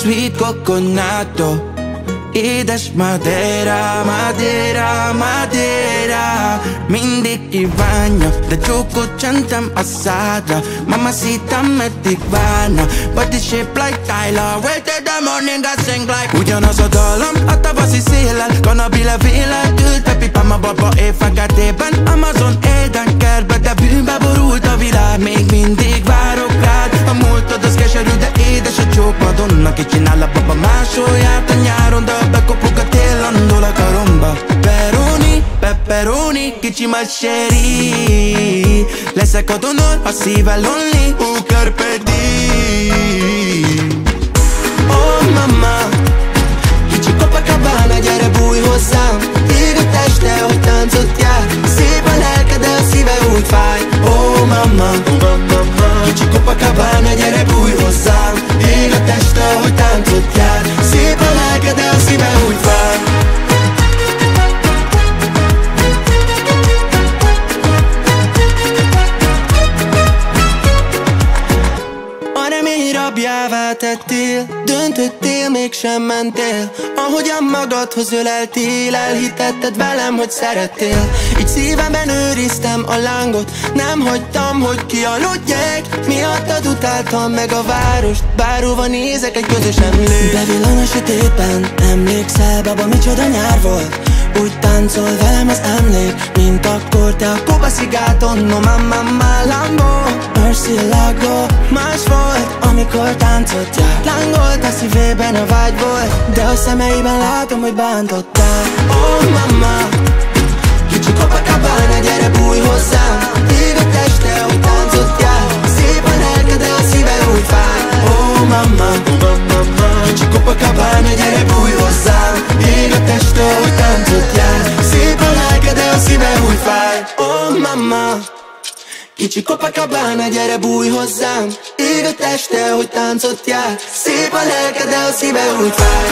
sweet coconutto. Édes Madeira, Madeira, Madeira. Mindig kívánja, de csókot csentem a szádra. Mamacita metti várna, body shape like Tyler. Wait till the morning, I sing like. Ugyanaz a dalom, a tavaszi széllel. Kanabile vélel, ült a pipám a baba éjfeketében. Amazon éden kertbe, de bűnbe borult a világ. Még mindig várok rád. A múltad az keserű, de édes a csók. Madonna, ki csinál a baba másolját a nyáron, de bekopog a tél, landol a karomba. Pepperoni, pepperoni, kicsi maseri. Leszek a donor, a szíve lonely. Oh, carpe diem. Oh mama, kicsi Copacabana, gyere bújj hozzám. Ég a teste, hogy táncot jár. Szép a lelke, de a szíve úgy fáj. Oh mama, kicsi Copacabana, gyere bújj hozzám. Ég a teste, hogy táncot jár. Szép a lelke, de a szíve úgy fáj. A remény rabjává tettél, döntöttél, mégsem mentél. Ahogyan magadhoz öleltél, elhitetted velem, hogy szerettél. Így szívemben őriztem a lángot, nem hagytam, hogy kialudjék. Miattad utáltam meg a várost, bárhova nézek, egy közös emlék. Bevillan a sötétben, emlékszel, baba, micsoda nyár volt. Úgy táncol velem az emlék, mint akkor te a Kuba szigáton. No mamma Lambo, Murcielago. Más volt, amikor táncot jár. Lángolt a szívében a vágy volt, de a szemeiben látom, hogy bántottál. Oh mama, kicsi Copacabana, gyere bújj hozzám. Ég a teste, hogy táncot jár. Szép a lelke, de a szíve úgy fáj. Oh mama, kicsi Copacabana, gyere bújj hozzám. Ég a teste, hogy táncot jár. Szép a lelke, de a szíve úgy fáj. Oh mama, kicsi Copacabana, gyere bújj hozzám. Ég a teste, hogy táncot jár. Szép a lelke, de a szíve úgy fáj.